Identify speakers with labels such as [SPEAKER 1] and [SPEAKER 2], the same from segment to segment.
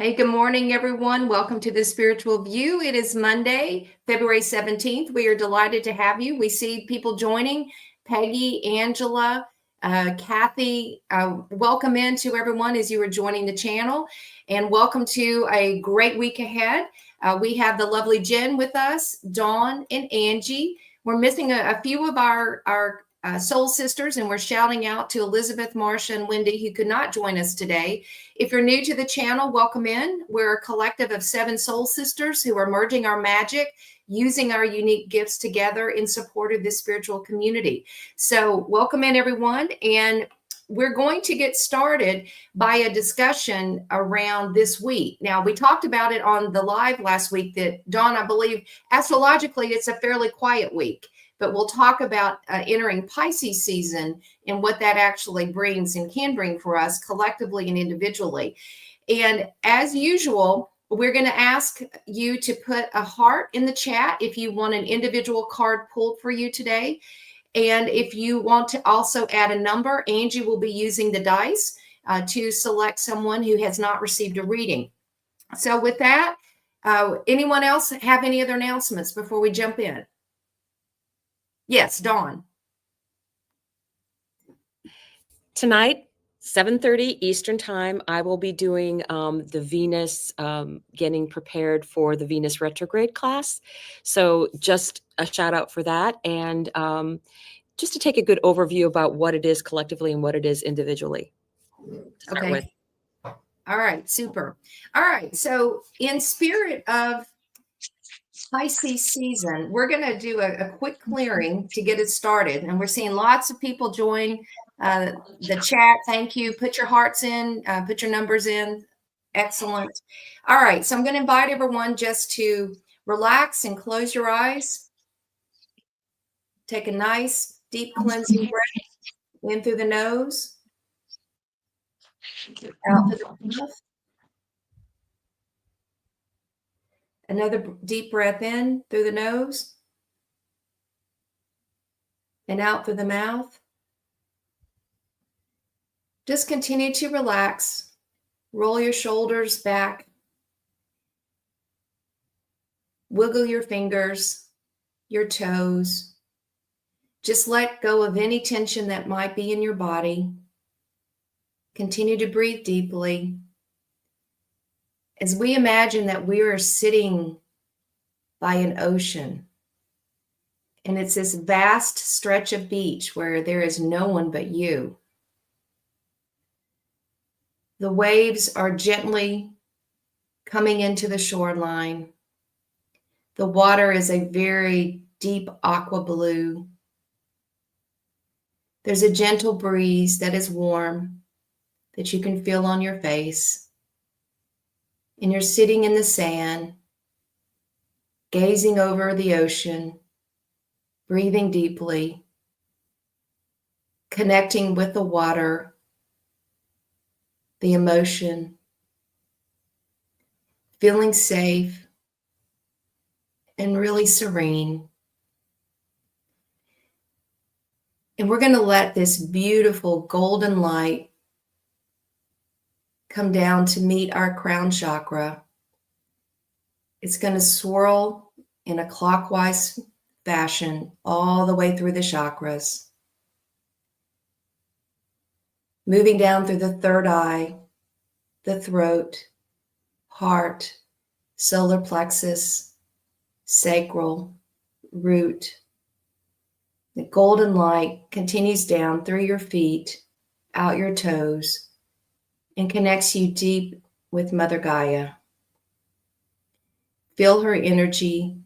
[SPEAKER 1] Hey, good morning, everyone. Welcome to the Spiritual View. It is Monday, February 17th. We are delighted to have you. We see people joining, Peggy, Angela, Kathy. Welcome in to everyone as you are joining the channel, and welcome to a great week ahead. We have the lovely Jen with us, Dawn and Angie. We're missing a few of our soul sisters, and we're shouting out to Elizabeth, Marcia, and Wendy, who could not join us today. If you're new to the channel, welcome in. We're a collective of 7 soul sisters who are merging our magic, using our unique gifts together in support of this spiritual community. So welcome in, everyone. And we're going to get started by a discussion around this week. Now, we talked about it on the live last week that, Dawn, I believe, astrologically, it's a fairly quiet week. But we'll talk about entering Pisces season and what that actually brings and can bring for us collectively and individually. And as usual, we're going to ask you to put a heart in the chat if you want an individual card pulled for you today. And if you want to also add a number, Angie will be using the dice to select someone who has not received a reading. So with that, anyone else have any other announcements before we jump in? Yes, Dawn.
[SPEAKER 2] Tonight, 7:30 Eastern Time, I will be doing the Venus, getting prepared for the Venus retrograde class. So just a shout out for that. And just to take a good overview about what it is collectively and what it is individually.
[SPEAKER 1] Okay. All right, super. All right, so in spirit of Pisces season, we're going to do a quick clearing to get it started. And we're seeing lots of people join the chat. Thank you. Put your hearts in, put your numbers in. Excellent. All right, so I'm going to invite everyone just to relax and close your eyes. Take a nice, deep cleansing breath in through the nose, out through the mouth. Another deep breath in through the nose and out through the mouth. Just continue to relax. Roll your shoulders back. Wiggle your fingers, your toes. Just let go of any tension that might be in your body. Continue to breathe deeply. As we imagine that we are sitting by an ocean, and it's this vast stretch of beach where there is no one but you. The waves are gently coming into the shoreline. The water is a very deep aqua blue. There's a gentle breeze that is warm that you can feel on your face. And you're sitting in the sand, gazing over the ocean, breathing deeply, connecting with the water, the emotion, feeling safe and really serene. And we're going to let this beautiful golden light come down to meet our crown chakra. It's going to swirl in a clockwise fashion all the way through the chakras, moving down through the third eye, the throat, heart, solar plexus, sacral, root. The golden light continues down through your feet, out your toes, and connects you deep with Mother Gaia. Feel her energy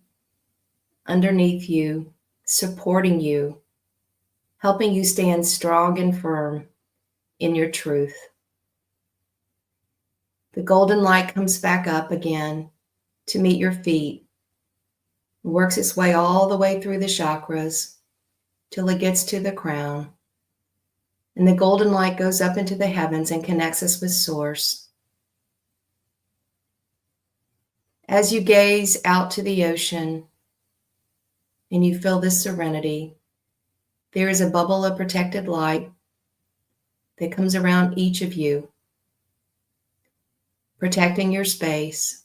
[SPEAKER 1] underneath you, supporting you, helping you stand strong and firm in your truth. The golden light comes back up again to meet your feet, works its way all the way through the chakras till it gets to the crown. And the golden light goes up into the heavens and connects us with Source. As you gaze out to the ocean and you feel this serenity, there is a bubble of protected light that comes around each of you, protecting your space,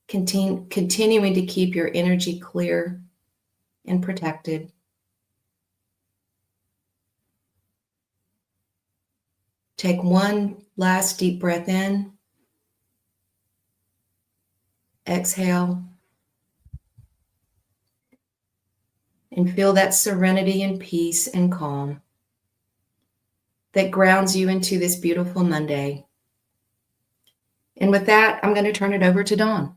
[SPEAKER 1] continuing to keep your energy clear and protected. Take one last deep breath in. Exhale. And feel that serenity and peace and calm that grounds you into this beautiful Monday. And with that, I'm going to turn it over to Dawn.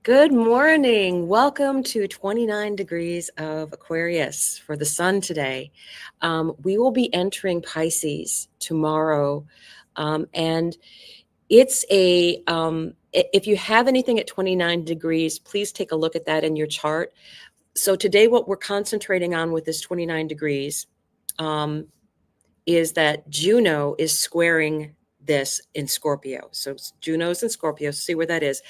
[SPEAKER 2] Good morning. Welcome to 29 degrees of Aquarius for the sun today. We will be entering Pisces tomorrow. And it's if you have anything at 29 degrees, please take a look at that in your chart. So today what we're concentrating on with this 29 degrees is that Juno is squaring this in Scorpio. So Juno's in Scorpio, see where that is.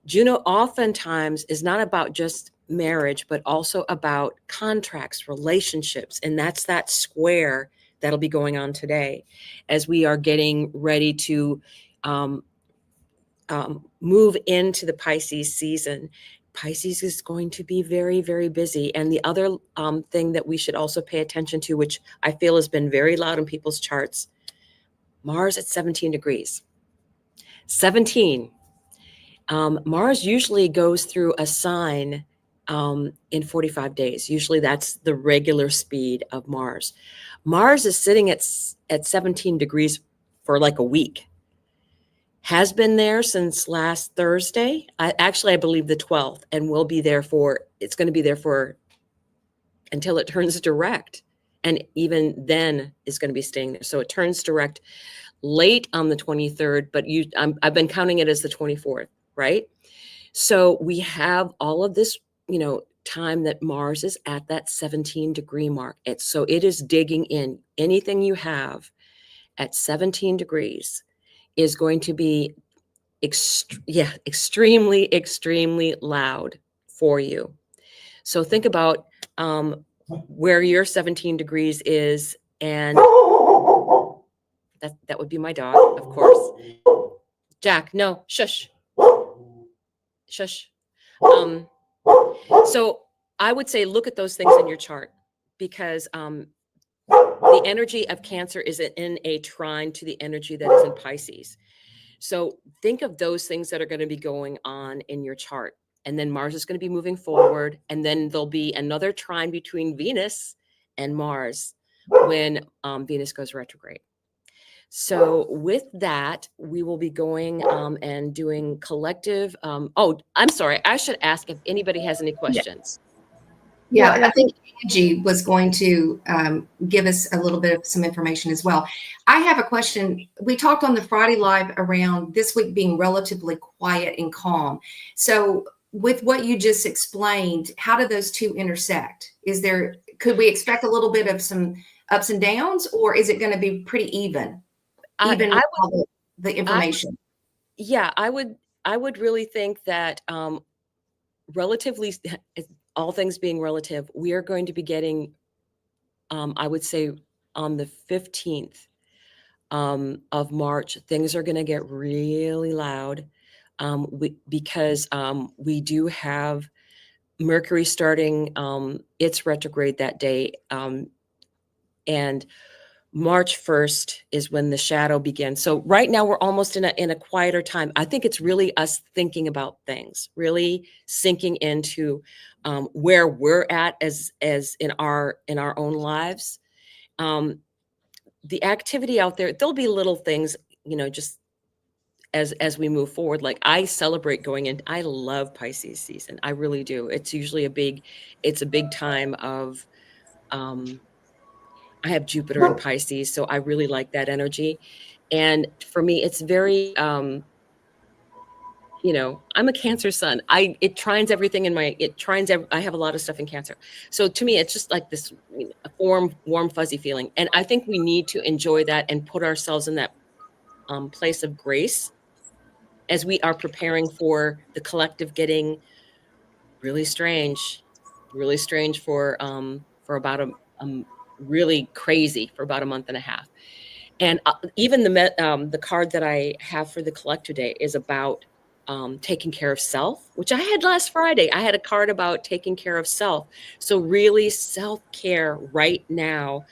[SPEAKER 2] Juno oftentimes is not about just marriage, but also about contracts, relationships. And that's that square that'll be going on today as we are getting ready to move into the Pisces season. Pisces is going to be very, very busy. And the other thing that we should also pay attention to, which I feel has been very loud in people's charts, Mars at 17 degrees. 17. Mars usually goes through a sign in 45 days. Usually that's the regular speed of Mars. Mars is sitting at 17 degrees for like a week. Has been there since last Thursday. I believe the 12th, and will be there it's going to be there for until it turns direct. And even then is going to be staying there. So it turns direct late on the 23rd, but I've been counting it as the 24th, right? So we have all of this, time that Mars is at that 17 degree mark. So it is digging in. Anything you have at 17 degrees is going to be extremely, extremely loud for you. So think about where your 17 degrees is, and that would be my dog, of course. Jack, no, shush. Shush. So I would say look at those things in your chart, because the energy of Cancer is in a trine to the energy that is in Pisces. So think of those things that are going to be going on in your chart. And then Mars is going to be moving forward. And then there'll be another trine between Venus and Mars when Venus goes retrograde. So with that, we will be going and doing collective. I'm sorry. I should ask if anybody has any questions.
[SPEAKER 1] Yeah, I think Angie was going to give us a little bit of some information as well. I have a question. We talked on the Friday Live around this week being relatively quiet and calm. So with what you just explained, how do those two intersect? Could we expect a little bit of some ups and downs, or is it going to be pretty even? Even with the information.
[SPEAKER 2] I would really think that relatively, all things being relative, we are going to be getting, I would say on the 15th of March, things are going to get really loud because we do have Mercury starting its retrograde that day. And March 1st is when the shadow begins. So right now we're almost in a quieter time. I think it's really us thinking about things, really sinking into where we're at as in our own lives. The activity out there, there'll be little things, just as we move forward. Like I celebrate going in. I love Pisces season. I really do. It's usually a big time of I have Jupiter in Pisces, so I really like that energy. And for me, it's very, I'm a Cancer sun. It trines everything I have a lot of stuff in Cancer. So to me, it's just like this warm, fuzzy feeling. And I think we need to enjoy that and put ourselves in that place of grace as we are preparing for the collective getting really strange for about really crazy for about a month and a half. And even the card that I have for the collector day is about taking care of self, which I had last Friday. I had a card about taking care of self. So really self-care right now.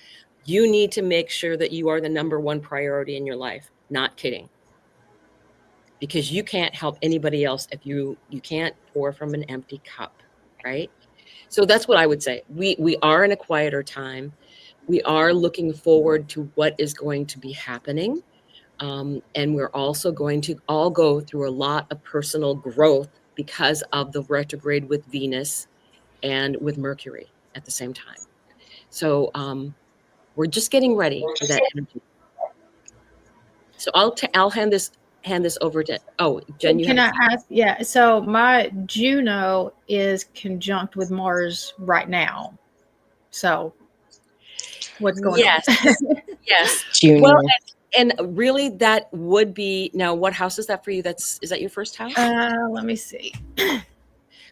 [SPEAKER 2] You need to make sure that you are the number one priority in your life. Not kidding. Because you can't help anybody else if you can't pour from an empty cup, right? So that's what I would say. We are in a quieter time. We are looking forward to what is going to be happening. And we're also going to all go through a lot of personal growth because of the retrograde with Venus and with Mercury at the same time. So we're just getting ready for that energy. So I'll hand this over to Jen. You
[SPEAKER 3] Can
[SPEAKER 2] have
[SPEAKER 3] I ask? Yeah. So my Juno is conjunct with Mars right now. So what's going on?
[SPEAKER 2] Yes.
[SPEAKER 4] Juno.
[SPEAKER 2] Well, and really that would be now. What house is that for you? Is that your first house?
[SPEAKER 3] Let me see.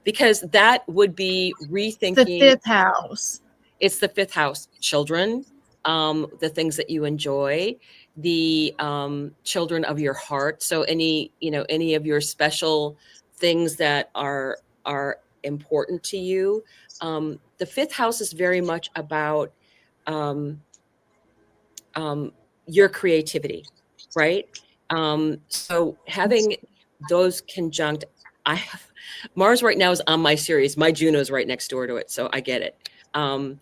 [SPEAKER 2] Because that would be rethinking.
[SPEAKER 3] The fifth house.
[SPEAKER 2] It's the fifth house. Children, the things that you enjoy, the children of your heart. So any of your special things that are important to you. The fifth house is very much about your creativity, right? So having those conjunct, I have Mars right now is on my series. My Juno's right next door to it, so I get it. I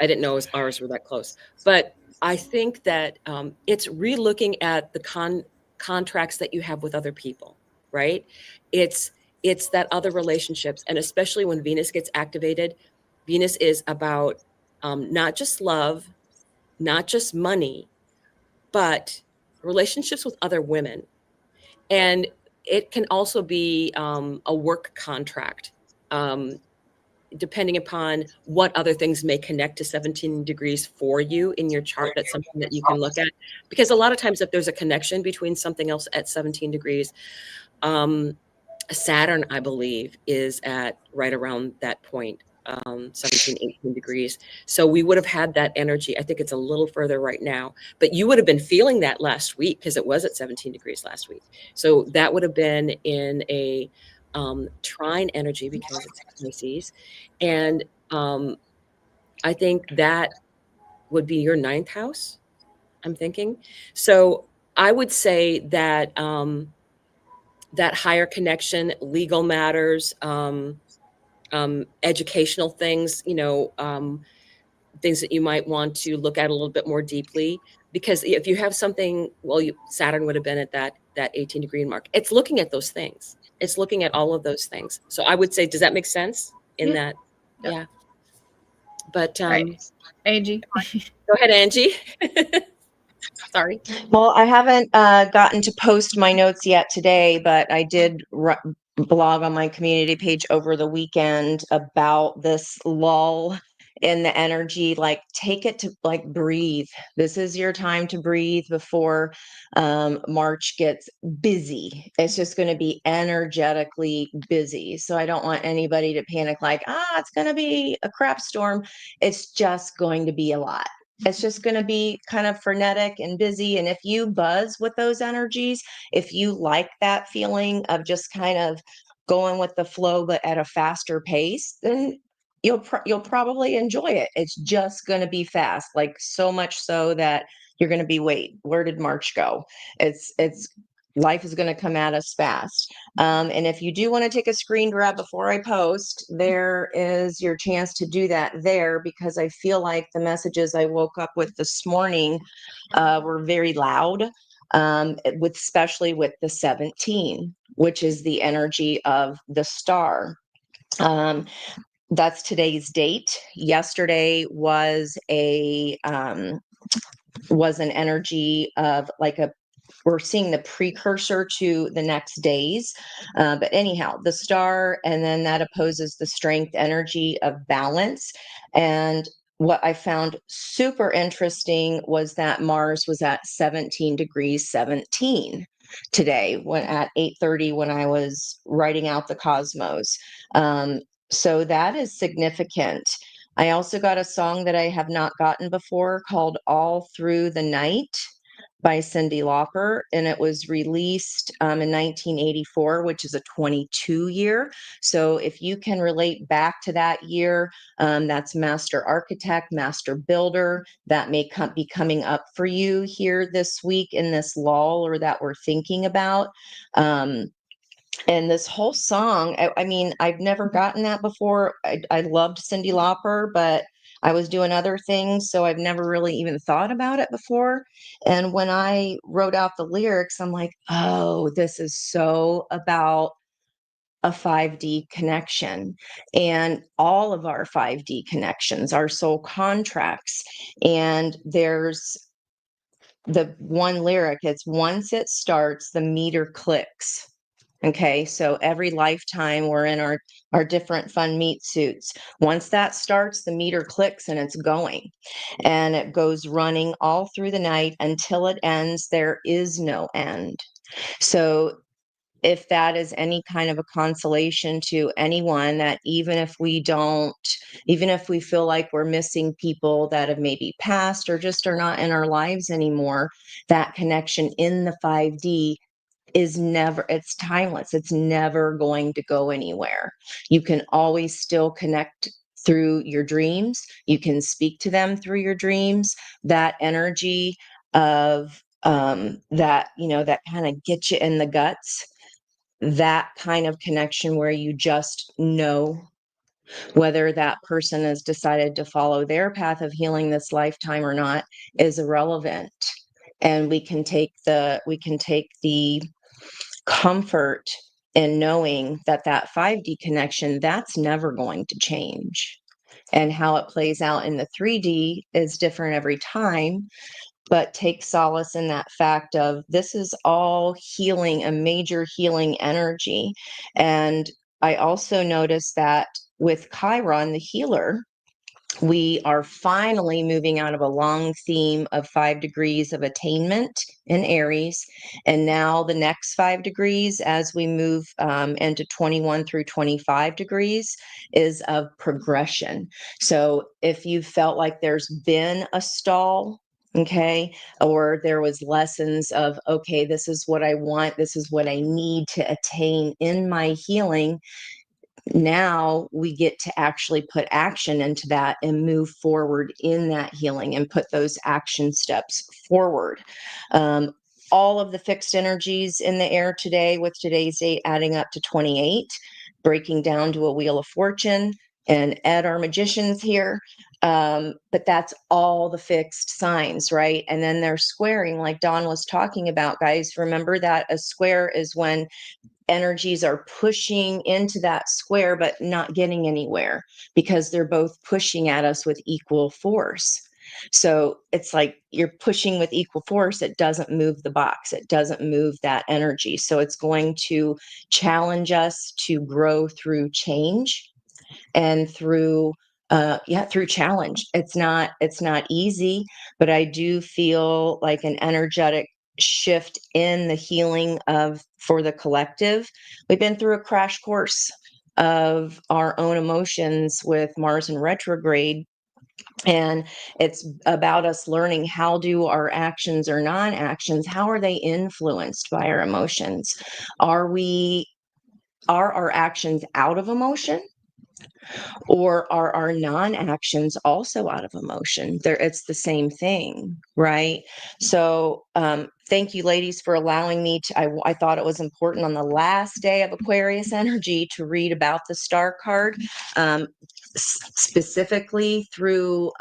[SPEAKER 2] didn't know ours were that close, but I think that it's re-looking at the contracts that you have with other people, right? It's that other relationships, and especially when Venus gets activated, Venus is about not just love, not just money, but relationships with other women. And it can also be a work contract, depending upon what other things may connect to 17 degrees for you in your chart. That's something that you can look at. Because a lot of times if there's a connection between something else at 17 degrees, Saturn, I believe, is at right around that point. 17, 18 degrees. So we would have had that energy. I think it's a little further right now, but you would have been feeling that last week because it was at 17 degrees last week. So that would have been in a trine energy because it's Pisces. And I think that would be your ninth house, I'm thinking. So I would say that that higher connection, legal matters, educational things, things that you might want to look at a little bit more deeply. Because if you have something, Saturn would have been at that 18 degree mark. It's looking at those things. It's looking at all of those things. So I would say, does that make sense in that? Yeah. But
[SPEAKER 3] Right. Angie.
[SPEAKER 2] Go ahead, Angie. Sorry.
[SPEAKER 4] Well, I haven't gotten to post my notes yet today, but I did blog on my community page over the weekend about this lull in the energy. Like, take it to breathe. This is your time to breathe before March gets busy. It's just going to be energetically busy. So I don't want anybody to panic like, it's going to be a crap storm. It's just going to be a lot. It's just going to be kind of frenetic and busy. And if you buzz with those energies, if you like that feeling of just kind of going with the flow, but at a faster pace, then you'll probably enjoy it. It's just going to be fast, like so much so that you're going to be, wait, where did March go? It's life is going to come at us fast. And if you do want to take a screen grab before I post, there is your chance to do that there, because I feel like the messages I woke up with this morning were very loud, especially with the 17, which is the energy of the star. That's today's date. Yesterday was an energy of we're seeing the precursor to the next days. But anyhow, the star, and then that opposes the strength energy of balance. And what I found super interesting was that Mars was at 17 degrees 17 today at 8:30 when I was writing out the cosmos. So that is significant. I also got a song that I have not gotten before called All Through the Night by Cyndi Lauper, and it was released in 1984, which is a 22 year. So if you can relate back to that year, that's Master Architect, Master Builder, that may be coming up for you here this week in this lull or that we're thinking about. And this whole song, I mean, I've never gotten that before. I loved Cyndi Lauper, but I was doing other things, so I've never really even thought about it before. And when I wrote out the lyrics, I'm like, oh, this is so about a 5D connection and all of our 5D connections, our soul contracts. And there's the one lyric, it's once it starts, the meter clicks. Okay, so every lifetime we're in our different fun meat suits. Once that starts, the meter clicks and it's going. And it goes running all through the night until it ends. There is no end. So if that is any kind of a consolation to anyone, that even if we feel like we're missing people that have maybe passed or just are not in our lives anymore, that connection in the 5D it's timeless. It's never going to go anywhere. You can always still connect through your dreams. You can speak to them through your dreams. That energy of that, that kind of gets you in the guts, that kind of connection where you just know whether that person has decided to follow their path of healing this lifetime or not is irrelevant. And we can take the comfort in knowing that that 5D connection, that's never going to change. And how it plays out in the 3D is different every time, but take solace in that fact of this is all healing, a major healing energy. And I also noticed that with Chiron, the healer, we are finally moving out of a long theme of 5 degrees of attainment in Aries. And now the next 5 degrees, as we move into 21 through 25 degrees, is of progression. So if you felt like there's been a stall, okay, or there was lessons of, okay, this is what I want, this is what I need to attain in my healing, now we get to actually put action into that and move forward in that healing and put those action steps forward. All of the fixed energies in the air today, with today's date adding up to 28, breaking down to a wheel of fortune, and Ed, our magician's here. But that's all the fixed signs, right? And then they're squaring, like Dawn was talking about, guys. Remember that a square is when energies are pushing into that square, but not getting anywhere because they're both pushing at us with equal force. So it's like you're pushing with equal force. It doesn't move the box. It doesn't move that energy. So it's going to challenge us to grow through change and through challenge. It's not easy, but I do feel like an energetic shift in the healing for the collective. We've been through a crash course of our own emotions with Mars in retrograde, and it's about us learning, how do our actions or non-actions, how are they influenced by our emotions? Are our actions out of emotion? Or are our non-actions also out of emotion? It's the same thing, right? So thank you, ladies, for allowing me to, I thought it was important on the last day of Aquarius energy to read about the star card, specifically through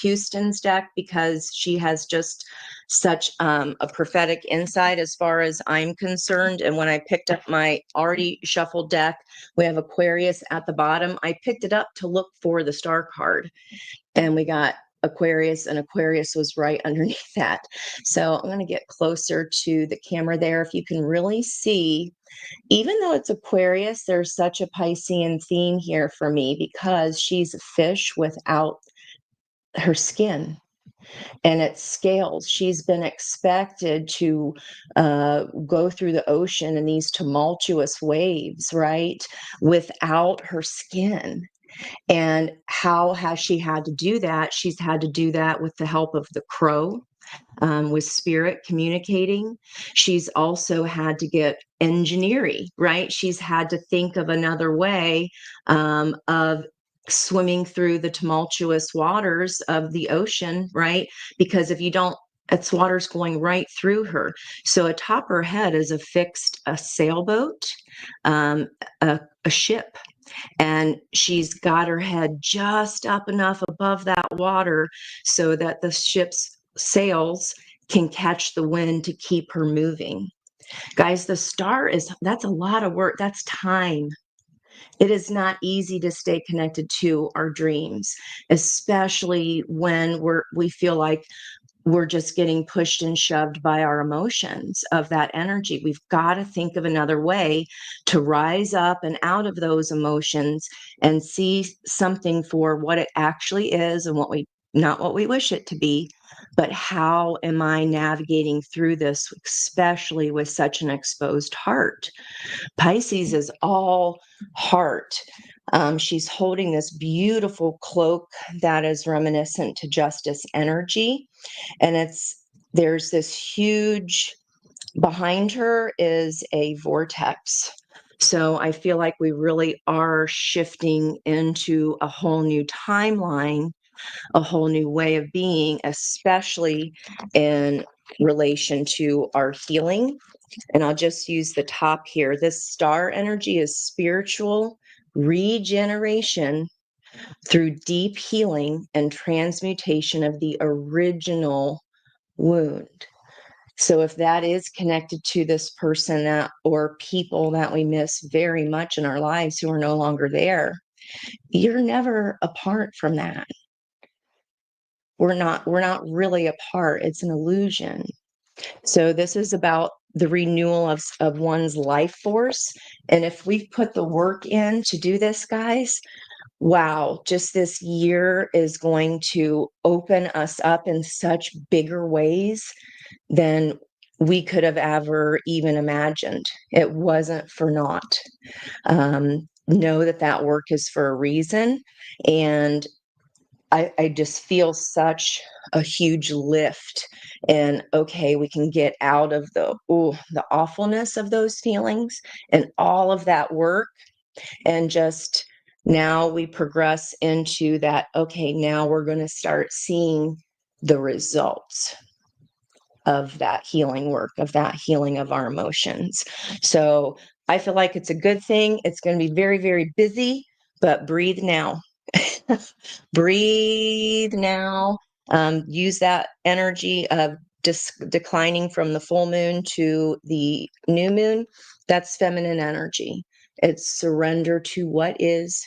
[SPEAKER 4] Houston's deck, because she has just such a prophetic insight as far as I'm concerned. And when I picked up my already shuffled deck, we have Aquarius at the bottom. I picked it up to look for the star card, and we got Aquarius, and Aquarius was right underneath that. So I'm going to get closer to the camera there. If you can really see, even though it's Aquarius, there's such a Piscean theme here for me because she's a fish without her skin and its scales. She's been expected to go through the ocean in these tumultuous waves, right, without her skin. And how has she had to do that? She's had to do that with the help of the crow, with spirit communicating. She's also had to get engineering, right? She's had to think of another way of swimming through the tumultuous waters of the ocean, right? Because if you don't, it's water's going right through her. So atop her head is affixed a sailboat, um, a ship, and she's got her head just up enough above that water so that the ship's sails can catch the wind to keep her moving. Guys, the star that's a lot of work. That's time. It is not easy to stay connected to our dreams, especially when we feel like we're just getting pushed and shoved by our emotions of that energy. We've got to think of another way to rise up and out of those emotions and see something for what it actually is, and not what we wish it to be, but how am I navigating through this, especially with such an exposed heart. Pisces is all heart. She's holding this beautiful cloak that is reminiscent to justice energy. And there's this huge, behind her is a vortex. So I feel like we really are shifting into a whole new timeline, a whole new way of being, especially in relation to our healing. And I'll just use the top here. This star energy is spiritual regeneration through deep healing and transmutation of the original wound. So if that is connected to this person or people that we miss very much in our lives who are no longer there, you're never apart from that. We're not really apart. It's an illusion. So this is about the renewal of one's life force. And if we put the work in to do this, guys, wow, just this year is going to open us up in such bigger ways than we could have ever even imagined. It wasn't for naught. Know that work is for a reason. And I just feel such a huge lift, and okay, we can get out of the awfulness of those feelings and all of that work, and just now we progress into that. Okay, now we're going to start seeing the results of that healing work, of that healing of our emotions. So I feel like it's a good thing. It's going to be very, very busy, but breathe now. Breathe now. Use that energy of declining from the full moon to the new moon. That's feminine energy. It's surrender to what is,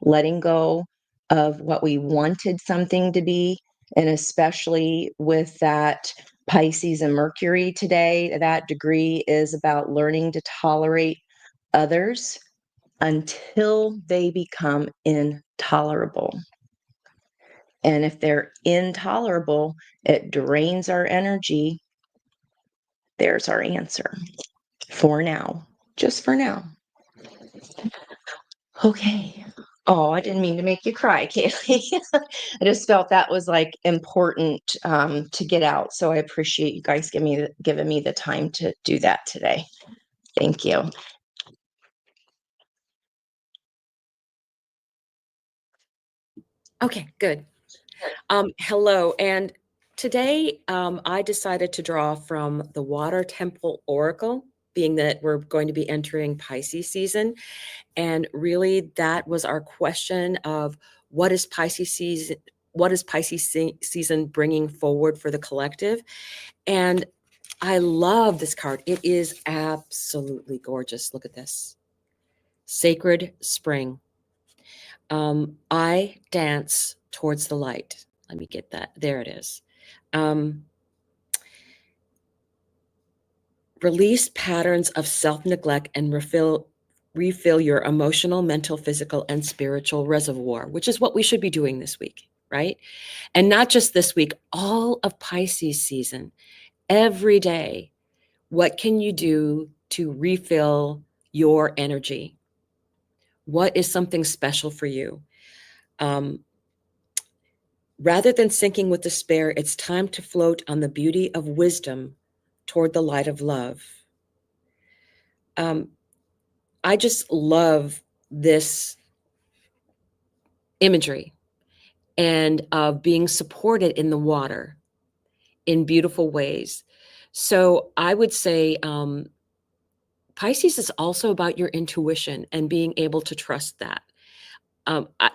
[SPEAKER 4] letting go of what we wanted something to be. And especially with that Pisces and Mercury today, that degree is about learning to tolerate others until they become intolerable. And if they're intolerable, it drains our energy. There's our answer for now, just for now. Okay. Oh, I didn't mean to make you cry, Kaylee. I just felt that was like important to get out. So I appreciate you guys giving me the time to do that today. Thank you.
[SPEAKER 2] Okay, good. Hello, and today I decided to draw from the Water Temple Oracle, being that we're going to be entering Pisces season. And really, that was our question of what is Pisces season bringing forward for the collective? And I love this card. It is absolutely gorgeous. Look at this. Sacred Spring. I dance towards the light. Let me get that. There it is. Release patterns of self-neglect and refill your emotional, mental, physical, and spiritual reservoir, which is what we should be doing this week, right? And not just this week, all of Pisces season, every day. What can you do to refill your energy? What is something special for you? Um, Rather than sinking with despair, it's time to float on the beauty of wisdom toward the light of love. I just love this imagery and of being supported in the water in beautiful ways. So I would say Pisces is also about your intuition and being able to trust that.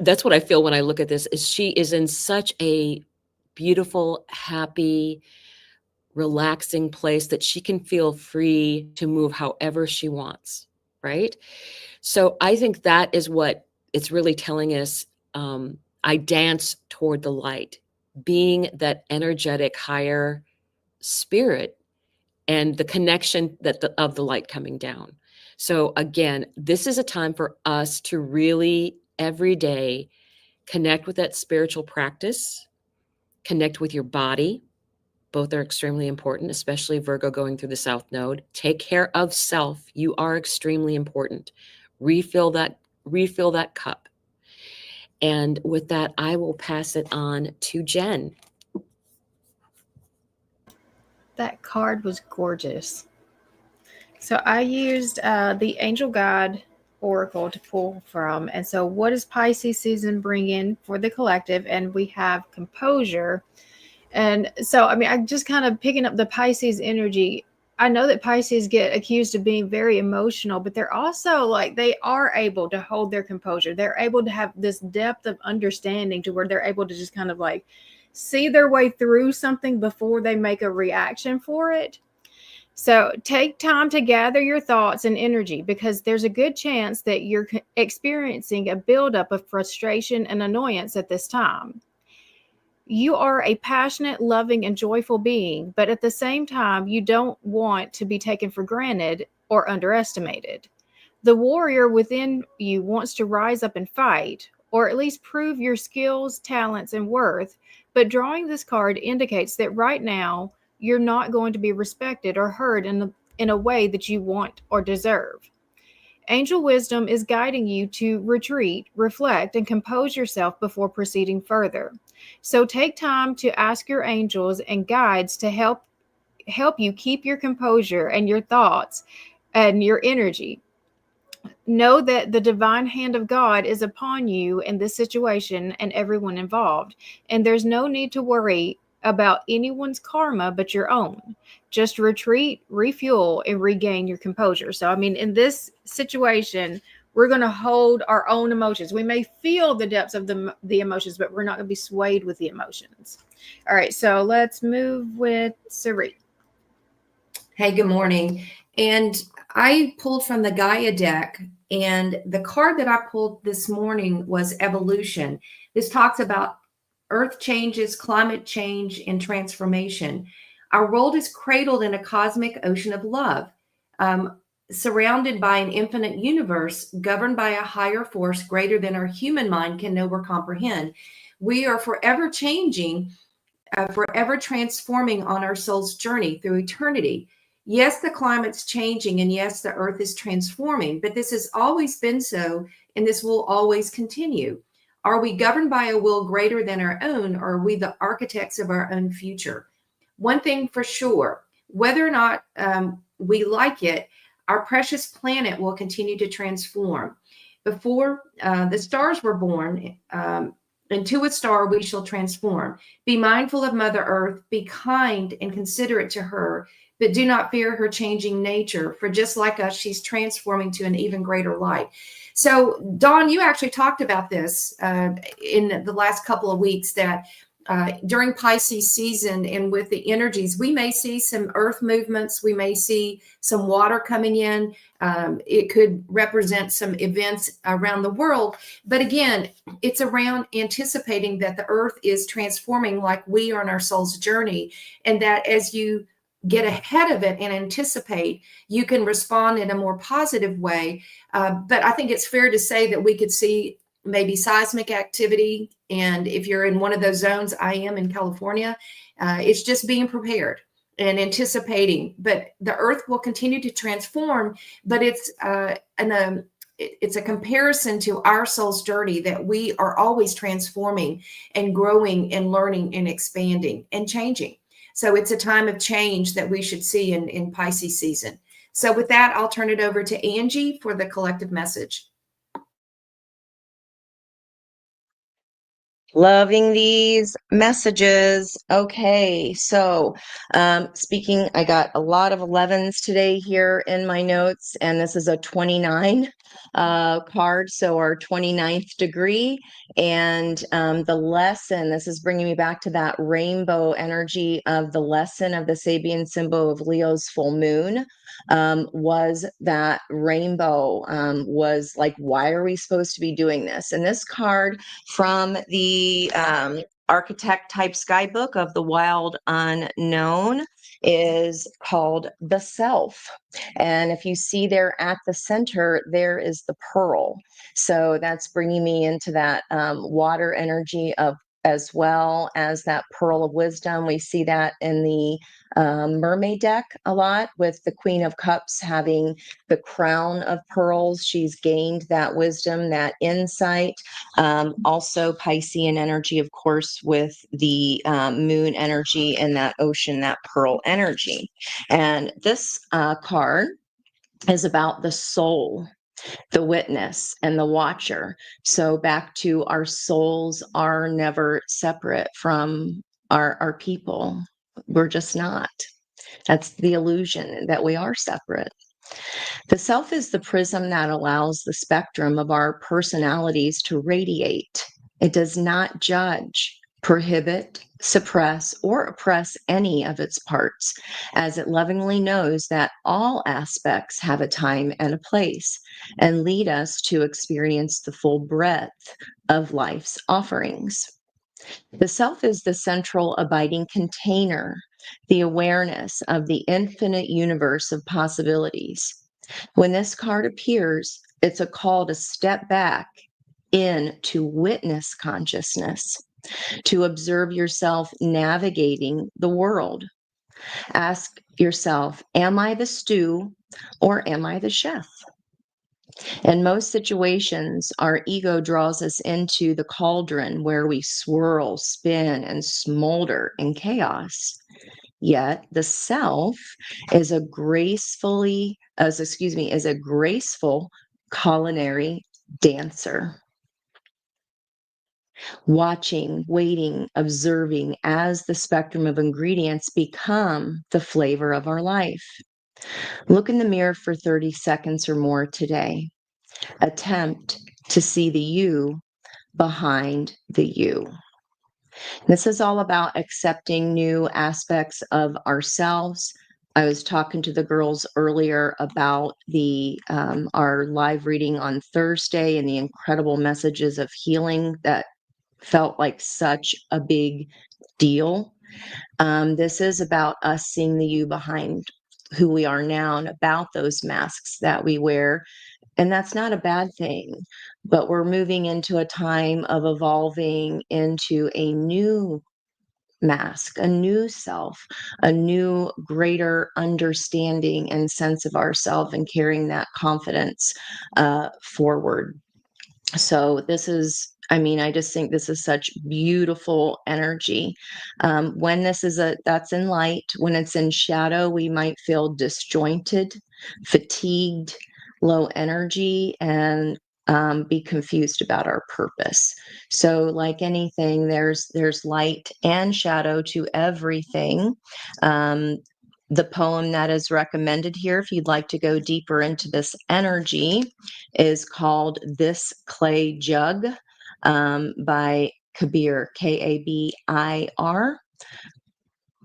[SPEAKER 2] That's what I feel when I look at this, is she is in such a beautiful, happy, relaxing place that she can feel free to move however she wants, right? So I think that is what it's really telling us. I dance toward the light, being that energetic higher spirit and the connection of the light coming down. So again, this is a time for us to really every day connect with that spiritual practice, connect with your body. Both are extremely important, especially Virgo going through the South Node. Take care of self. You are extremely important. Refill that cup. And with that, I will pass it on to Jen.
[SPEAKER 3] That card was gorgeous. So I used the Angel Guide Oracle to pull from. And so what does Pisces season bring in for the collective? And we have composure. And so, I mean, I'm just kind of picking up the Pisces energy. I know that Pisces get accused of being very emotional, but they're also like, they are able to hold their composure. They're able to have this depth of understanding to where they're able to just kind of like see their way through something before they make a reaction for it. So take time to gather your thoughts and energy, because there's a good chance that you're experiencing a buildup of frustration and annoyance at this time. You are a passionate, loving, and joyful being, but at the same time, you don't want to be taken for granted or underestimated. The warrior within you wants to rise up and fight, or at least prove your skills, talents, and worth. But drawing this card indicates that right now, you're not going to be respected or heard in a way that you want or deserve. Angel wisdom is guiding you to retreat, reflect, and compose yourself before proceeding further. So take time to ask your angels and guides to help you keep your composure and your thoughts and your energy. Know that the divine hand of God is upon you in this situation and everyone involved. And there's no need to worry about anyone's karma but your own. Just retreat, refuel, and regain your composure. So, I mean, in this situation, we're going to hold our own emotions. We may feel the depths of the emotions, but we're not going to be swayed with the emotions. All right, so let's move with Sari.
[SPEAKER 1] Hey, good morning. And I pulled from the Gaia deck, and the card that I pulled this morning was evolution. This talks about earth changes, climate change, and transformation. Our world is cradled in a cosmic ocean of love, surrounded by an infinite universe, governed by a higher force greater than our human mind can know or comprehend. We are forever changing, forever transforming on our soul's journey through eternity. Yes, the climate's changing, and yes, the earth is transforming, but this has always been so, and this will always continue. Are we governed by a will greater than our own, or are we the architects of our own future? One thing for sure, whether or not we like it, our precious planet will continue to transform. Before the stars were born, into a star we shall transform. Be mindful of Mother Earth, be kind and considerate to her, but do not fear her changing nature, for just like us, she's transforming to an even greater light. So, Dawn, you actually talked about this in the last couple of weeks, that during Pisces season and with the energies, we may see some earth movements. We may see some water coming in. It could represent some events around the world. But again, it's around anticipating that the earth is transforming like we are on our soul's journey. And that as you get ahead of it and anticipate, you can respond in a more positive way. But I think it's fair to say that we could see maybe seismic activity. And if you're in one of those zones, I am in California, it's just being prepared and anticipating. But the earth will continue to transform, but it's it's a comparison to our soul's journey, that we are always transforming and growing and learning and expanding and changing. So it's a time of change that we should see in Pisces season. So with that, I'll turn it over to Angie for the collective message.
[SPEAKER 4] Loving these messages. Okay, so speaking, I got a lot of 11s today here in my notes, and this is a 29 card, so our 29th degree. And the lesson, this is bringing me back to that rainbow energy of the lesson of the Sabian symbol of Leo's full moon. Was that rainbow, was like, why are we supposed to be doing this? And this card from the architect type sky book of the wild unknown is called the self. And if you see there at the center, there is the pearl. So that's bringing me into that water energy of, as well as that pearl of wisdom. We see that in the mermaid deck a lot, with the Queen of Cups having the crown of pearls. She's gained that wisdom, that insight. Also Piscean energy, of course, with the moon energy and that ocean, that pearl energy. And this card is about the soul, the witness, and the watcher. So back to, our souls are never separate from our people. We're just not. That's the illusion, that we are separate. The self is the prism that allows the spectrum of our personalities to radiate. It does not judge, prohibit, suppress, or oppress any of its parts, as it lovingly knows that all aspects have a time and a place, and lead us to experience the full breadth of life's offerings. The self is the central abiding container, the awareness of the infinite universe of possibilities. When this card appears, it's a call to step back into witness consciousness, to observe yourself navigating the world. Ask yourself, am I the stew or am I the chef? In most situations, our ego draws us into the cauldron where we swirl, spin, and smolder in chaos. Yet the self is a is a graceful culinary dancer. Watching, waiting, observing as the spectrum of ingredients become the flavor of our life. Look in the mirror for 30 seconds or more today. Attempt to see the you behind the you. This is all about accepting new aspects of ourselves. I was talking to the girls earlier about the our live reading on Thursday and the incredible messages of healing that felt like such a big deal. This is about us seeing the you behind who we are now, and about those masks that we wear. And that's not a bad thing, but we're moving into a time of evolving into a new mask, a new self, a new greater understanding and sense of ourself, and carrying that confidence forward. So this is, I mean, I just think this is such beautiful energy. When this is that's in light. When it's in shadow, we might feel disjointed, fatigued, low energy, and be confused about our purpose. So like anything, there's light and shadow to everything. The poem that is recommended here, if you'd like to go deeper into this energy, is called This Clay Jug by Kabir, Kabir.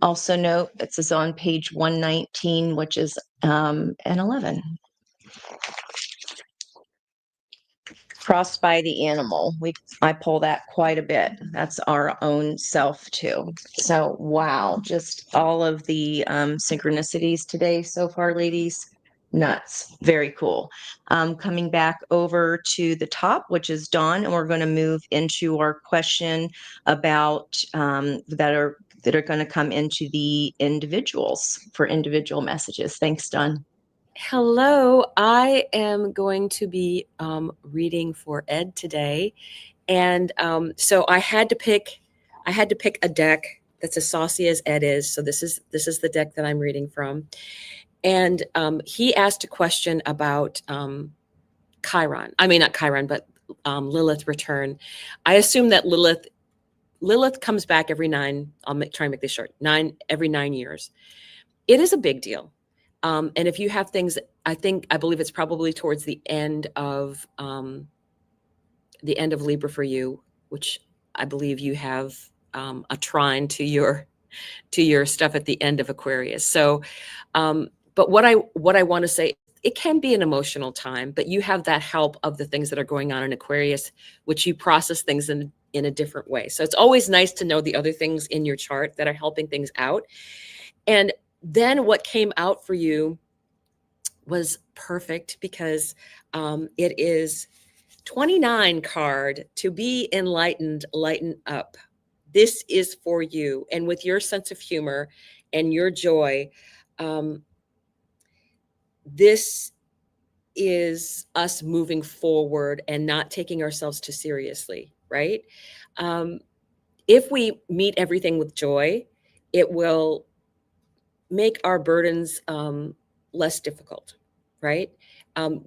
[SPEAKER 4] Also note, this is on page 119, which is an 11. Crossed by the animal. I pull that quite a bit. That's our own self too. So wow, just all of the synchronicities today so far, ladies. Nuts. Very cool. Coming back over to the top, which is Dawn, and we're going to move into our question about that are going to come into the individuals for individual messages. Thanks, Dawn.
[SPEAKER 2] Hello, I am going to be reading for Ed today, and so I had to pick a deck that's as saucy as Ed is. So this is the deck that I'm reading from, and he asked a question about Chiron. I mean, not Chiron, but Lilith return. I assume that Lilith comes back every 9. Try and make this short. Every 9 years. It is a big deal. And if you have things, I believe it's probably towards the end of Libra for you, which I believe you have a trine to your stuff at the end of Aquarius. So, but what I want to say, it can be an emotional time, but you have that help of the things that are going on in Aquarius, which you process things in a different way. So it's always nice to know the other things in your chart that are helping things out. And then what came out for you was perfect, because it is 29 card, to be enlightened, lighten up. This is for you. And with your sense of humor and your joy, this is us moving forward and not taking ourselves too seriously, right? If we meet everything with joy, it will make our burdens less difficult, right?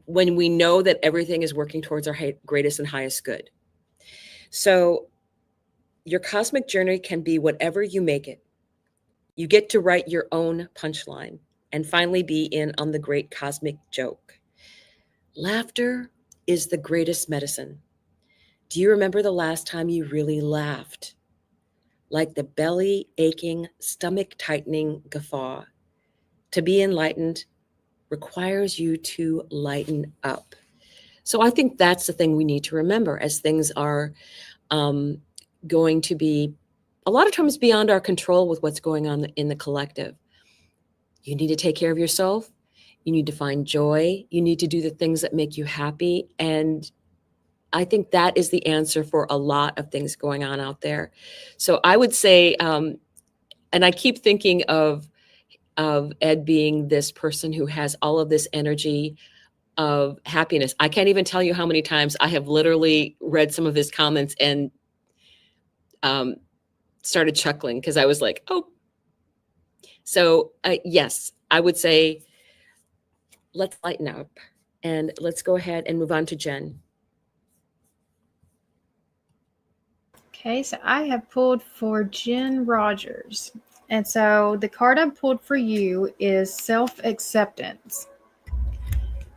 [SPEAKER 2] When we know that everything is working towards our greatest and highest good. So your cosmic journey can be whatever you make it. You get to write your own punchline and finally be in on the great cosmic joke. Laughter is the greatest medicine. Do you remember the last time you really laughed? Like the belly aching, stomach tightening guffaw. To be enlightened requires you to lighten up. So I think that's the thing we need to remember as things are going to be a lot of times beyond our control with what's going on in the collective. You need to take care of yourself. You need to find joy. You need to do the things that make you happy. And I think that is the answer for a lot of things going on out there. So I would say, and I keep thinking of Ed being this person who has all of this energy of happiness. I can't even tell you how many times I have literally read some of his comments and started chuckling because I was like, oh. So yes, I would say let's lighten up and let's go ahead and move on to Jen.
[SPEAKER 3] Okay, so I have pulled for Jen Rogers. And so the card I pulled for you is self-acceptance.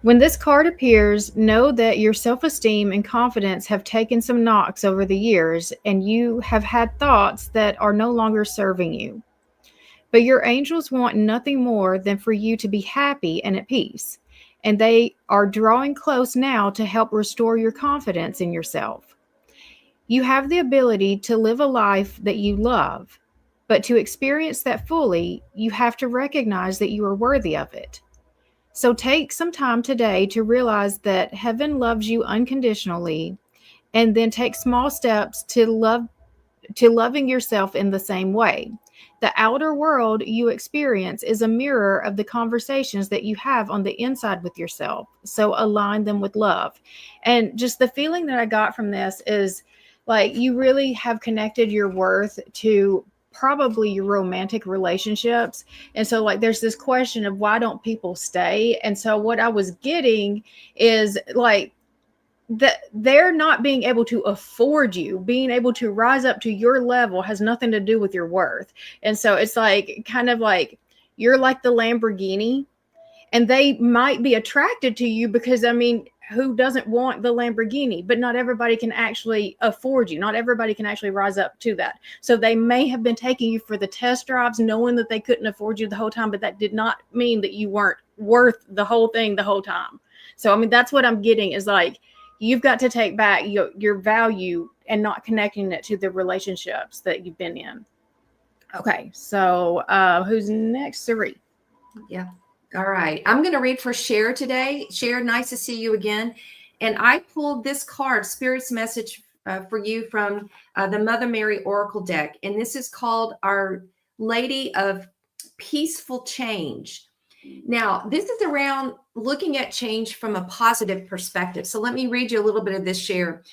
[SPEAKER 3] When this card appears, know that your self-esteem and confidence have taken some knocks over the years, and you have had thoughts that are no longer serving you. But your angels want nothing more than for you to be happy and at peace. And they are drawing close now to help restore your confidence in yourself. You have the ability to live a life that you love, but to experience that fully, you have to recognize that you are worthy of it. So take some time today to realize that heaven loves you unconditionally, and then take small steps to loving yourself in the same way. The outer world you experience is a mirror of the conversations that you have on the inside with yourself. So align them with love. And just the feeling that I got from this is like you really have connected your worth to probably your romantic relationships. And so like there's this question of why don't people stay? And so what I was getting is like that they're not being able to afford you. Being able to rise up to your level has nothing to do with your worth. And so it's like kind of like you're like the Lamborghini, and they might be attracted to you because, I mean, who doesn't want the Lamborghini? But not everybody can actually afford you. Not everybody can actually rise up to that. So they may have been taking you for the test drives, knowing that they couldn't afford you the whole time, but that did not mean that you weren't worth the whole thing the whole time. So, I mean, that's what I'm getting is like, you've got to take back your value and not connecting it to the relationships that you've been in. Okay, so who's next? Sari.
[SPEAKER 1] Yeah. All right. I'm going to read for Cher today. Cher, nice to see you again. And I pulled this card, Spirit's Message for you from the Mother Mary Oracle deck. And this is called Our Lady of Peaceful Change. Now, this is around looking at change from a positive perspective. So let me read you a little bit of this share.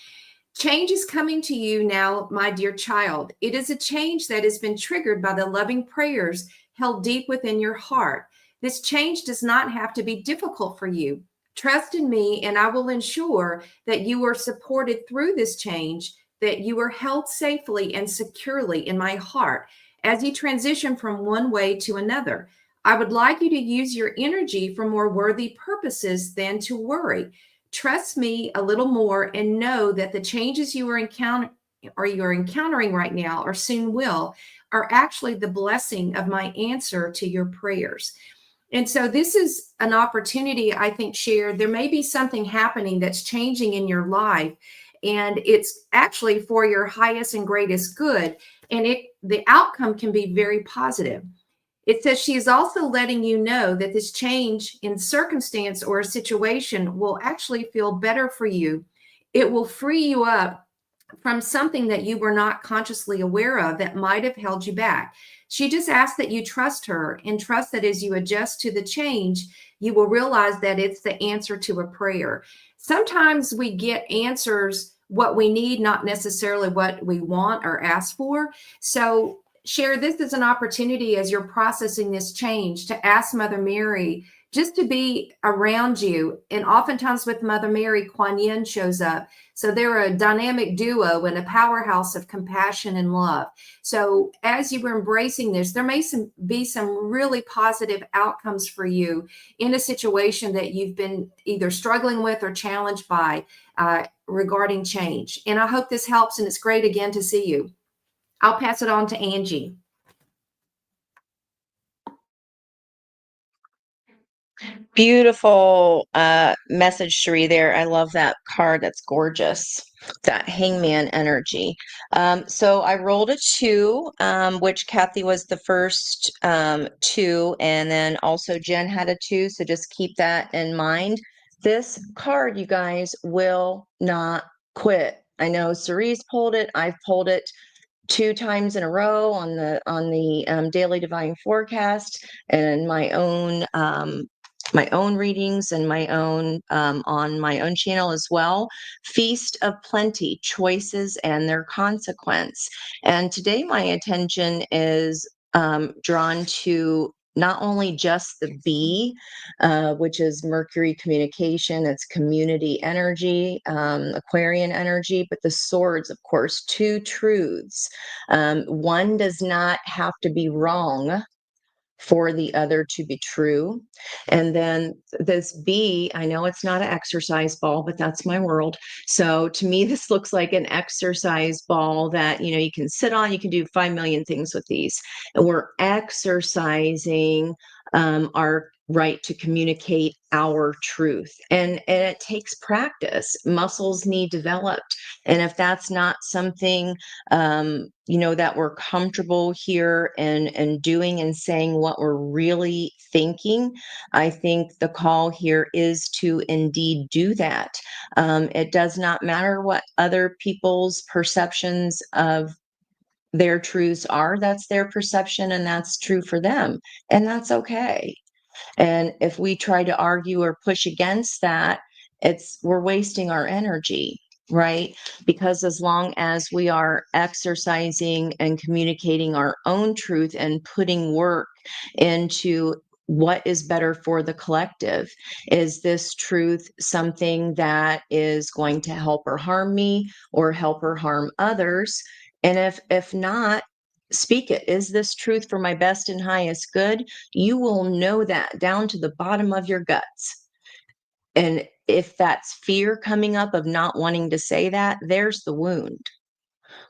[SPEAKER 1] Change is coming to you now, my dear child. It is a change that has been triggered by the loving prayers held deep within your heart. This change does not have to be difficult for you. Trust in me, and I will ensure that you are supported through this change, that you are held safely and securely in my heart as you transition from one way to another. I would like you to use your energy for more worthy purposes than to worry. Trust me a little more and know that the changes you're encountering right now, or soon will, are actually the blessing of my answer to your prayers. And so this is an opportunity, I think, Cher. There may be something happening that's changing in your life, and it's actually for your highest and greatest good. And the outcome can be very positive. It says she is also letting you know that this change in circumstance or a situation will actually feel better for you. It will free you up from something that you were not consciously aware of that might have held you back. She just asks that you trust her and trust that as you adjust to the change, you will realize that it's the answer to a prayer. Sometimes we get answers what we need, not necessarily what we want or ask for. So Cher, this is an opportunity as you're processing this change to ask Mother Mary just to be around you. And oftentimes with Mother Mary, Kuan Yin shows up. So they're a dynamic duo and a powerhouse of compassion and love. So as you were embracing this, there may be some really positive outcomes for you in a situation that you've been either struggling with or challenged by regarding change. And I hope this helps, and it's great again to see you. I'll pass it on to Angie.
[SPEAKER 4] Beautiful message, Cherie, there. I love that card. That's gorgeous. That hangman energy. So I rolled a 2, which Kathy was the first 2, and then also Jen had a 2. So just keep that in mind. This card, you guys, will not quit. I know Cerie's pulled it. I've pulled it 2 times in a row on the daily divine forecast, and my own readings, and my own on my own channel as well. Feast of Plenty, choices and their consequence. And today my attention is drawn to not only just the B, which is Mercury communication, it's community energy, Aquarian energy, but the swords, of course, 2 truths. One does not have to be wrong for the other to be true. And then this B, I know it's not an exercise ball, but that's my world. So to me, this looks like an exercise ball that, you can sit on. You can do 5 million things with these. And we're exercising our right to communicate our truth. And it takes practice. Muscles need developed. And if that's not something, that we're comfortable here and doing and saying what we're really thinking, I think the call here is to indeed do that. It does not matter what other people's perceptions of their truths are. That's their perception, and that's true for them. And that's okay. And if we try to argue or push against that, we're wasting our energy, right? Because as long as we are exercising and communicating our own truth and putting work into what is better for the collective, is this truth something that is going to help or harm me, or help or harm others? And if not, speak it. Is this truth for my best and highest good? You will know that down to the bottom of your guts. And if that's fear coming up of not wanting to say that, there's the wound.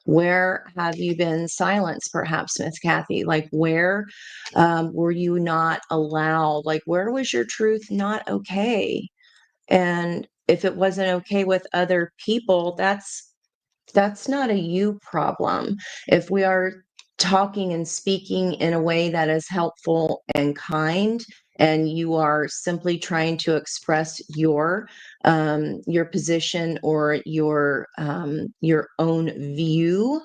[SPEAKER 4] Where have you been silenced, perhaps, Miss Kathy? Like, where were you not allowed? Like, where was your truth not okay? And if it wasn't okay with other people, that's not a you problem. If we are talking and speaking in a way that is helpful and kind, and you are simply trying to express your position or your own view,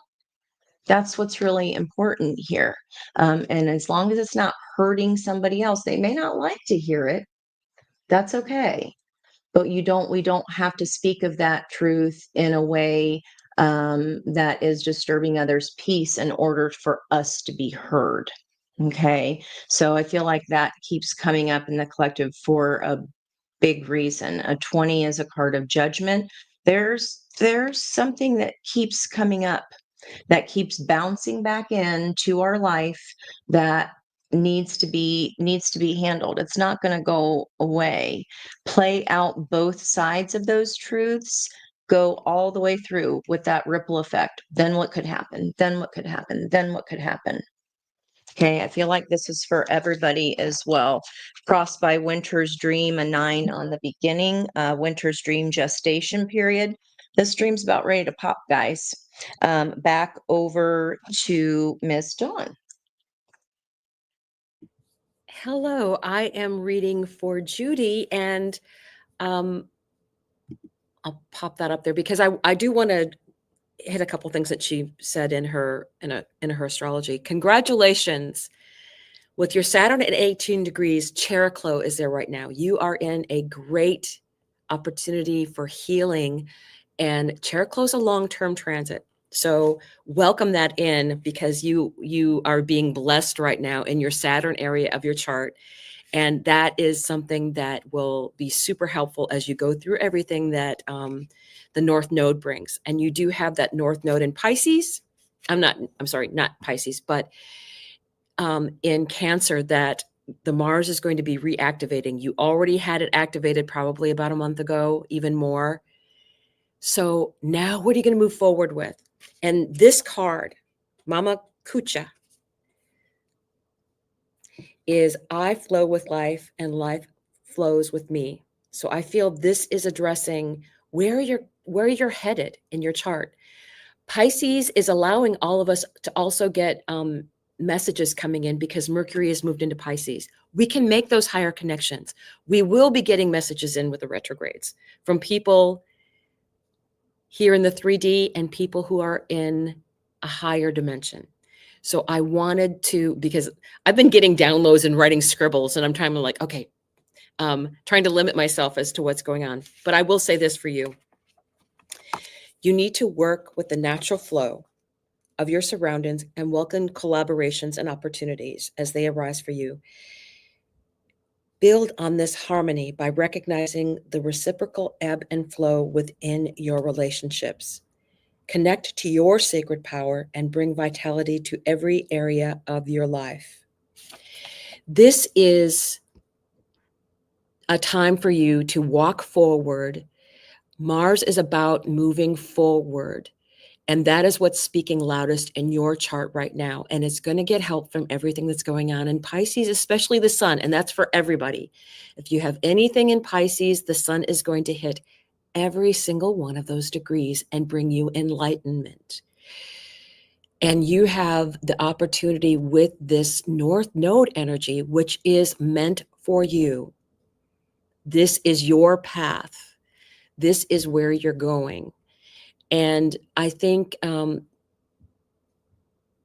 [SPEAKER 4] That's what's really important here. And as long as it's not hurting somebody else, they may not like to hear it. That's okay. But we don't have to speak of that truth in a way that is disturbing others' peace in order for us to be heard. Okay. So I feel like that keeps coming up in the collective for a big reason. A 20 is a card of judgment. There's something that keeps coming up, that keeps bouncing back into our life, that needs to be handled. It's not going to go away. Play out both sides of those truths. Go all the way through with that ripple effect. Then what could happen? Then what could happen? Then what could happen? Okay, I feel like this is for everybody as well. Crossed by Winter's Dream, a 9 on the beginning, Winter's Dream gestation period. This dream's about ready to pop, guys. Back over to Miss Dawn.
[SPEAKER 2] Hello, I am reading for Judy, and I'll pop that up there because I do want to hit a couple things that she said in her astrology. Congratulations. With your Saturn at 18 degrees, Cheroklo is there right now. You are in a great opportunity for healing, and Cheroklo is a long-term transit. So welcome that in, because you are being blessed right now in your Saturn area of your chart. And that is something that will be super helpful as you go through everything that the North Node brings. And you do have that North Node in Pisces. I'm sorry, not Pisces, but in Cancer, that the Mars is going to be reactivating. You already had it activated probably about a month ago, even more. So now what are you going to move forward with? And this card, Mama Kucha, is I flow with life and life flows with me. So I feel this is addressing where you're headed in your chart. Pisces is allowing all of us to also get messages coming in because Mercury has moved into Pisces. We can make those higher connections. We will be getting messages in with the retrogrades from people here in the 3D and people who are in a higher dimension. So I wanted to, because I've been getting downloads and writing scribbles, and I'm trying to trying to limit myself as to what's going on. But I will say this for you. You need to work with the natural flow of your surroundings and welcome collaborations and opportunities as they arise for you. Build on this harmony by recognizing the reciprocal ebb and flow within your relationships. Connect to your sacred power and bring vitality to every area of your life. This is a time for you to walk forward. Mars is about moving forward. And that is what's speaking loudest in your chart right now. And it's going to get help from everything that's going on in Pisces, especially the sun. And that's for everybody. If you have anything in Pisces, the sun is going to hit every single one of those degrees and bring you enlightenment. And you have the opportunity with this North Node energy, which is meant for you. This is your path. This is where you're going. And I think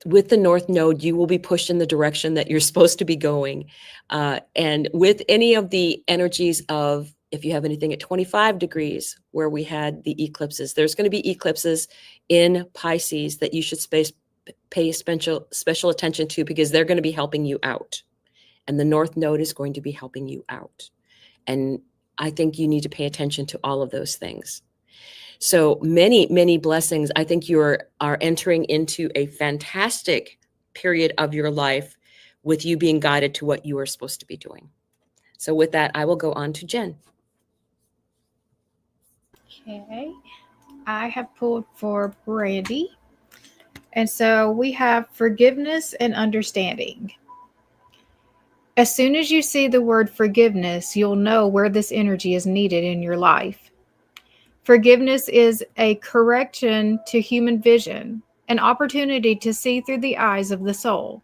[SPEAKER 2] with the North Node, you will be pushed in the direction that you're supposed to be going. And with any of the energies of, if you have anything at 25 degrees, where we had the eclipses, there's going to be eclipses in Pisces that you should pay special attention to, because they're going to be helping you out. And the North Node is going to be helping you out. And I think you need to pay attention to all of those things. So many, many blessings. I think you are entering into a fantastic period of your life with you being guided to what you are supposed to be doing. So with that, I will go on to Jen.
[SPEAKER 3] Okay. I have pulled for Brandy. And so we have forgiveness and understanding. As soon as you see the word forgiveness, you'll know where this energy is needed in your life. Forgiveness is a correction to human vision, an opportunity to see through the eyes of the soul.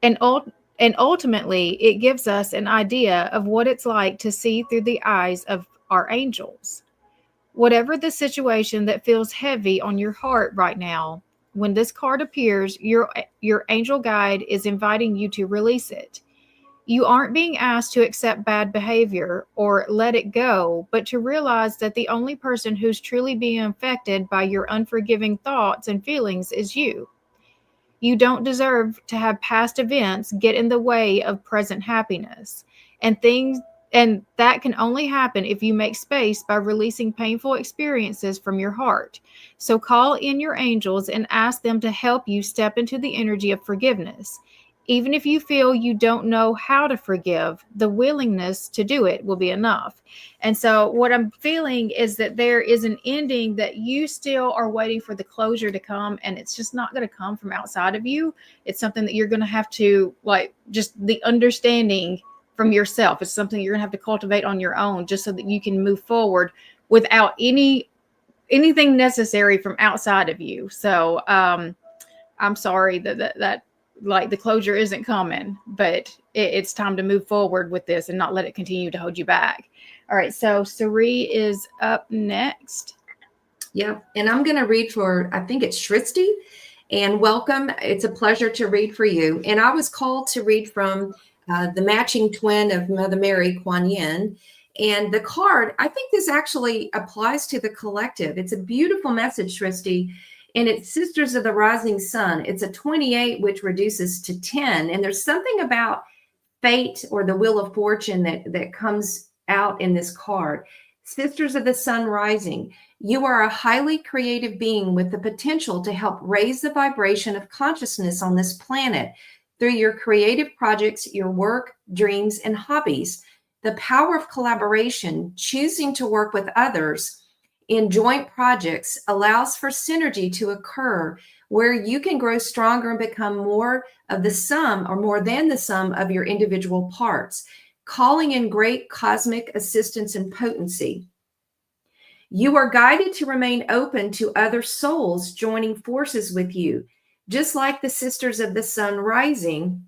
[SPEAKER 3] And ultimately, it gives us an idea of what it's like to see through the eyes of our angels. Whatever the situation that feels heavy on your heart right now, when this card appears, your angel guide is inviting you to release it. You aren't being asked to accept bad behavior or let it go, but to realize that the only person who's truly being affected by your unforgiving thoughts and feelings is you. You don't deserve to have past events get in the way of present happiness. And that can only happen if you make space by releasing painful experiences from your heart. So call in your angels and ask them to help you step into the energy of forgiveness. Even if you feel you don't know how to forgive, the willingness to do it will be enough. And so what I'm feeling is that there is an ending that you still are waiting for the closure to come, and it's just not going to come from outside of you. It's something that you're going to have to, like, just the understanding from yourself. It's something you're going to have to cultivate on your own, just so that you can move forward without anything necessary from outside of you. So I'm sorry that like the closure isn't coming, but it's time to move forward with this and not let it continue to hold you back. All right, so Sari is up next.
[SPEAKER 1] Yeah, and I'm going to read for, I think it's Shristi, and welcome. It's a pleasure to read for you. And I was called to read from the matching twin of Mother Mary, Kuan Yin. And the card, I think this actually applies to the collective. It's a beautiful message, Shristi. And it's Sisters of the Rising Sun. It's a 28, which reduces to 10. And there's something about fate or the wheel of fortune that comes out in this card. Sisters of the Sun Rising. You are a highly creative being with the potential to help raise the vibration of consciousness on this planet through your creative projects, your work, dreams, and hobbies. The power of collaboration, choosing to work with others in joint projects, allows for synergy to occur where you can grow stronger and become more of the sum or more than the sum of your individual parts, calling in great cosmic assistance and potency. You are guided to remain open to other souls joining forces with you, just like the Sisters of the Sun Rising,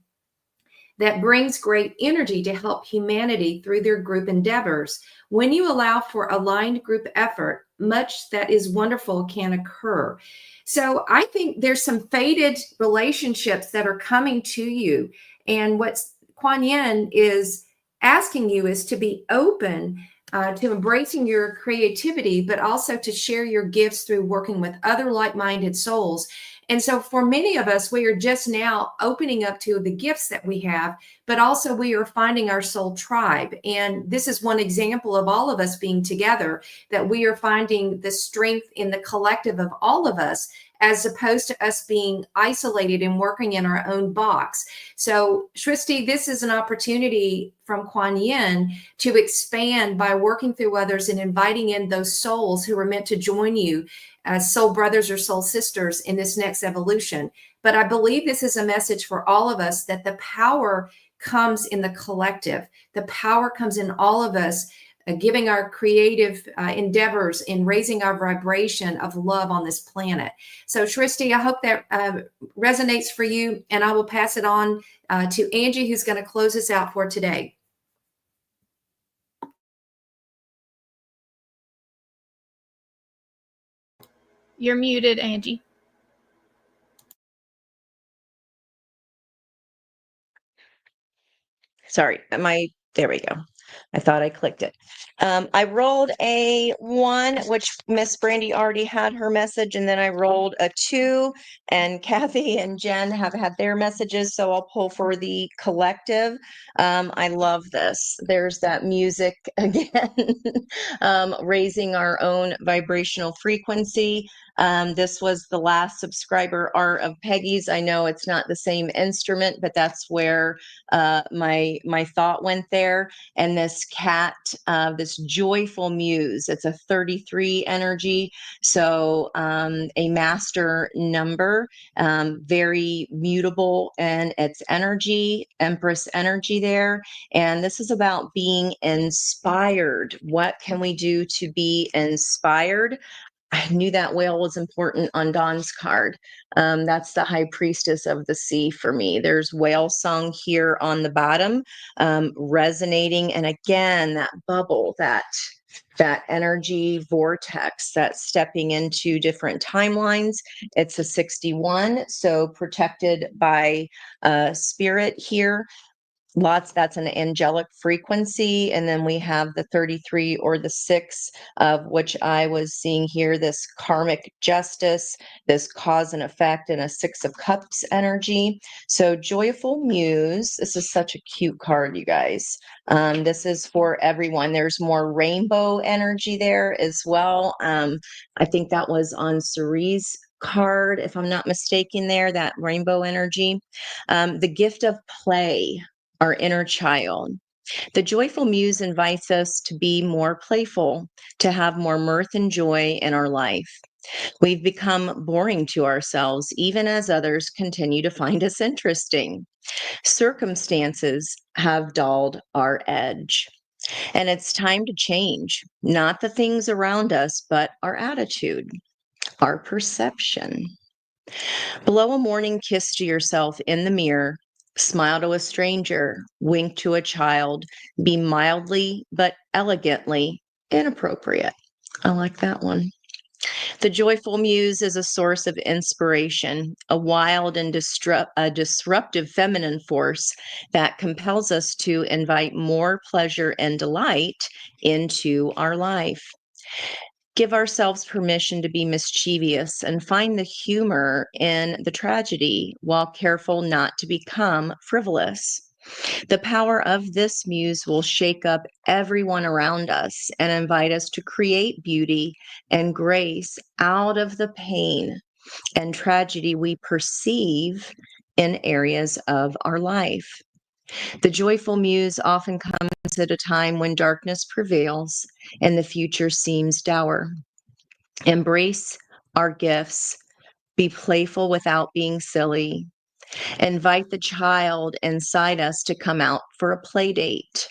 [SPEAKER 1] that brings great energy to help humanity through their group endeavors. When you allow for aligned group effort, much that is wonderful can occur. So I think there's some fated relationships that are coming to you. And what Kuan Yin is asking you is to be open to embracing your creativity, but also to share your gifts through working with other like-minded souls. And so for many of us, we are just now opening up to the gifts that we have, but also we are finding our soul tribe. And this is one example of all of us being together, that we are finding the strength in the collective of all of us, as opposed to us being isolated and working in our own box. So Shristi, this is an opportunity from Kuan Yin to expand by working through others and inviting in those souls who are meant to join you as soul brothers or soul sisters in this next evolution. But I believe this is a message for all of us, that the power comes in the collective. The power comes in all of us, giving our creative endeavors in raising our vibration of love on this planet. So Shristi, I hope that resonates for you, and I will pass it on to Angie, who's going to close us out for today.
[SPEAKER 3] You're muted, Angie.
[SPEAKER 4] Sorry, there we go. I thought I clicked it. I rolled a 1, which Miss Brandy already had her message, and then I rolled a 2, and Kathy and Jen have had their messages, so I'll pull for the collective. I love this. There's that music again, raising our own vibrational frequency. This was the last subscriber art of Peggy's. I know it's not the same instrument, but that's where my thought went there. And this cat, this joyful muse, it's a 33 energy. So a master number, very mutable in its energy, Empress energy there. And this is about being inspired. What can we do to be inspired? I knew that whale was important on Dawn's card. That's the high priestess of the sea for me. There's whale song here on the bottom, resonating. And again, that bubble, that that energy vortex that's stepping into different timelines. It's a 61, so protected by spirit here. That's an angelic frequency. And then we have the 33 or the 6, of which I was seeing here, this karmic justice, this cause and effect, and a 6 of cups energy. So joyful muse, this is such a cute card, you guys. This is for everyone. There's more rainbow energy there as well. I think that was on Cerie's card, if I'm not mistaken there, that rainbow energy. The gift of play, our inner child. The joyful muse invites us to be more playful, to have more mirth and joy in our life. We've become boring to ourselves, even as others continue to find us interesting. Circumstances have dulled our edge. And it's time to change, not the things around us, but our attitude, our perception. Blow a morning kiss to yourself in the mirror, smile to a stranger, wink to a child, be mildly but elegantly inappropriate. I like that one. The joyful muse is a source of inspiration, a wild and disruptive feminine force that compels us to invite more pleasure and delight into our life. Give ourselves permission to be mischievous and find the humor in the tragedy while careful not to become frivolous. The power of this muse will shake up everyone around us and invite us to create beauty and grace out of the pain and tragedy we perceive in areas of our life. The joyful muse often comes at a time when darkness prevails and the future seems dour. Embrace our gifts. Be playful without being silly. Invite the child inside us to come out for a play date.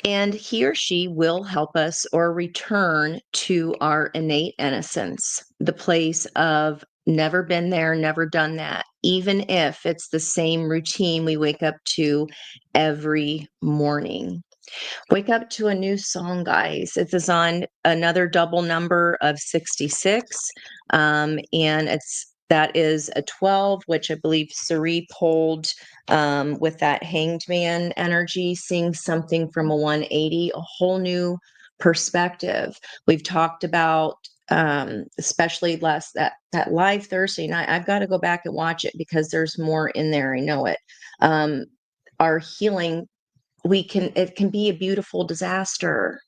[SPEAKER 4] And he or she will help us or return to our innate innocence, the place of never been there, never done that, even if it's the same routine we wake up to every morning. Wake up to a new song, guys. It is on another double number of 66. And that is a 12, which I believe Cerie pulled with that hanged man energy, seeing something from a 180, a whole new perspective. We've talked about especially that live Thursday night. I've got to go back and watch it because there's more in there. I know it. Our healing, it can be a beautiful disaster.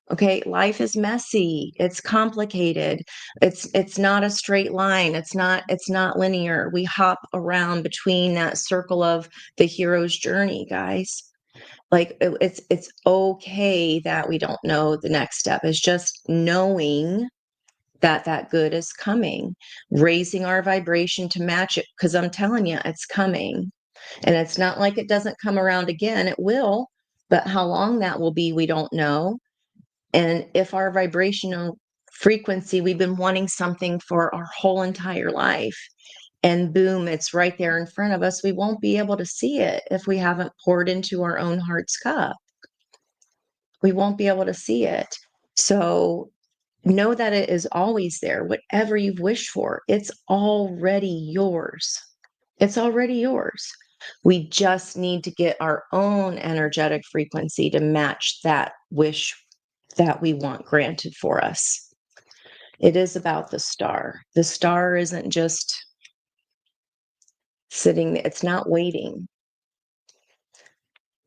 [SPEAKER 4] Okay, life is messy, it's complicated, it's not a straight line, it's not linear. We hop around between that circle of the hero's journey, guys. Like it's okay that we don't know the next step. It's just knowing that good is coming, raising our vibration to match it, because I'm telling you, it's coming. And it's not like it doesn't come around again. It will, but how long that will be, we don't know. And if our vibrational frequency, we've been wanting something for our whole entire life, and boom, it's right there in front of us, we won't be able to see it if we haven't poured into our own heart's cup. We won't be able to see it. So know that it is always there. Whatever you've wished for, it's already yours. It's already yours. We just need to get our own energetic frequency to match that wish that we want granted for us. It is about the star. The star isn't just sitting, it's not waiting.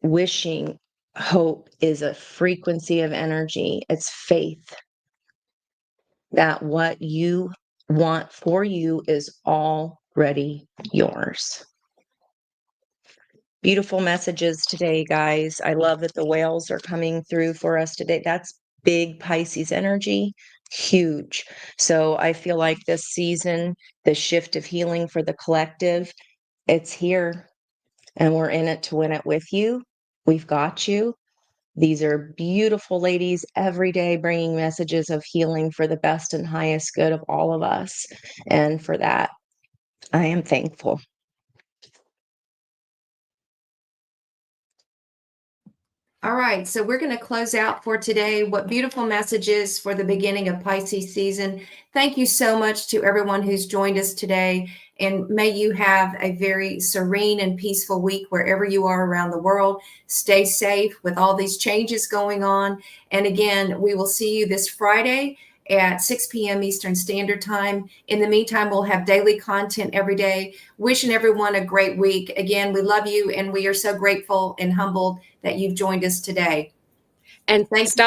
[SPEAKER 4] Wishing, hope is a frequency of energy. It's faith that what you want for you is already yours. Beautiful messages today, guys. I love that the whales are coming through for us today. That's big Pisces energy, huge. So I feel like this season, the shift of healing for the collective, it's here, and we're in it to win it with you. We've got you. These are beautiful ladies every day bringing messages of healing for the best and highest good of all of us. And for that, I am thankful.
[SPEAKER 1] All right, so we're going to close out for today. What beautiful messages for the beginning of Pisces season. Thank you so much to everyone who's joined us today. And may you have a very serene and peaceful week wherever you are around the world. Stay safe with all these changes going on. And again, we will see you this Friday at 6 p.m. Eastern Standard Time. In the meantime, we'll have daily content every day. Wishing everyone a great week. Again, we love you and we are so grateful and humbled that you've joined us today.
[SPEAKER 2] And
[SPEAKER 1] Thank you.
[SPEAKER 2] stop